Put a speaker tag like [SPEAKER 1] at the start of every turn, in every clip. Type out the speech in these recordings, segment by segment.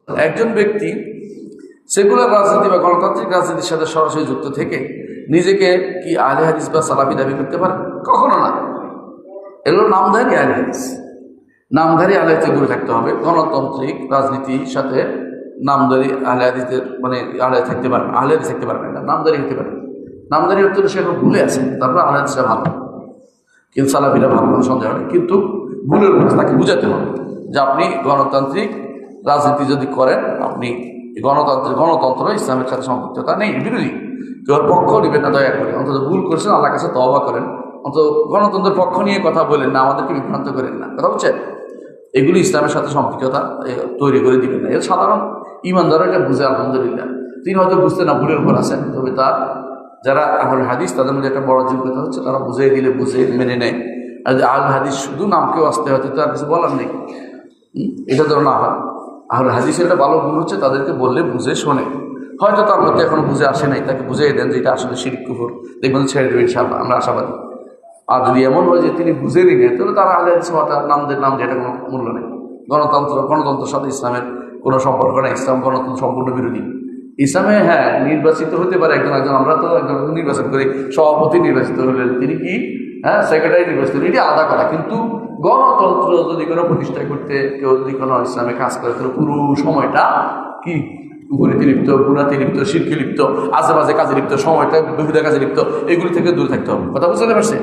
[SPEAKER 1] একজন ব্যক্তি সেকুলার রাজনীতি বা গণতান্ত্রিক রাজনীতির সাথে সরাসরি যুক্ত থেকে নিজেকে কি আহলে হাদিস বা সালাফি দাবি করতে পারে? কখনো না। এগুলো নামধারী আহলে হাদিস, নামধারী আহলে হাদিস দূরে থাকতে হবে। গণতান্ত্রিক রাজনীতির সাথে নামধারী আহলে হাদিসের মানে আহলে থাকতে পারবে, আহলে হাদিস থাকতে পারবে না, নামধারী হতে পারে। নামধারী হতে সে এখন ভুলে আছে, তারপর আহলে হাদিসটা ভালো, কিন্তু সালাফিরা ভালো, কোনো সন্দেহ নেই। কিন্তু ভুলের উপর তাকে বুঝাতে হবে যে আপনি গণতান্ত্রিক রাজনীতি যদি করেন, আপনি গণতন্ত্র ইসলামের সাথে সম্পৃক্ততা নেই, বিরোধী। কেউ পক্ষ নেবেন না, দয়া করে অন্তত ভুল করেছেন আল্লাহর কাছে তওবা করেন, অন্তত গণতন্ত্রের পক্ষ নিয়ে কথা বলেন না, আমাদেরকে বিভ্রান্ত করেন না, কথা বলছেন? এগুলি ইসলামের সাথে সম্পৃক্ততা তৈরি করে দিবেন না। এর সাধারণ ইমানদারও এটা বুঝে, আলহামদুলিল্লাহ। তিনি হয়তো বুঝতে না, ভুলের উপর আছেন, তবে তার যারা আহলে হাদিস তাদের মধ্যে একটা বড় যোগ্যতা হচ্ছে তারা বুঝিয়ে দিলে বুঝে মেনে নেয়। আর যদি আহলে হাদিস শুধু নামকেও আসতে হয়তো তার কিছু বলার নেই, এটা ধরো না হয়। আহলে হাদিসের একটা ভালো গুণ হচ্ছে তাদেরকে বললে বুঝে শোনে। হয়তো তার মধ্যে এখনো বুঝে আসে নাই, তাকে বুঝিয়ে দেন যে এটা আসলে শিরক কুফর, দেখবেন ছেড়ে দেবে ইনশাআল্লাহ, আমরা আশাবাদী। আর যদি এমন হয় যে তিনি বুঝে নিলেন, তাহলে তারা আহলে হাদিস হওয়াটা নাম যেটা কোনো মূল্য নেই। গণতন্ত্রের সাথে ইসলামের কোনো সম্পর্ক নেই, ইসলাম গণতন্ত্র সম্পূর্ণ বিরোধী। ইসলামে হ্যাঁ নির্বাচিত হতে পারে একজন, আমরা তো একজন নির্বাচন করি, সভাপতি নির্বাচিত হলেন, তিনি কি সেক্রেটারি নির্বাচিত হলেন, এটি আলাদা কথা। কিন্তু গণতন্ত্র যদি কোনো প্রতিষ্ঠা করতে কেউ যদি কোনো ইসলামে কাজ করে, তাহলে পুরো সময়টা কি কুফরিতে লিপ্ত, গুনাতে লিপ্ত, শিরকে লিপ্ত, আশেপাশে কাজে লিপ্ত, সময়টা বিভিন্ন কাজে লিপ্ত, এগুলি থেকে দূরে থাকতে হবে। কথা বুঝতে পারছে?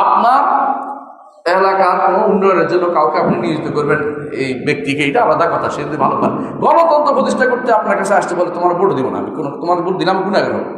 [SPEAKER 1] আপনার এলাকার কোনো উন্নয়নের জন্য কাউকে আপনি নিয়োজিত করবেন, এই ব্যক্তিকে, এটা আলাদা কথা, সে যদি ভালো পান। গণতন্ত্র প্রতিষ্ঠা করতে আপনার কাছে আসতে বলে তোমার ভোট দিব না, আমি তোমার ভোট দিলাম গুণাগার হবে।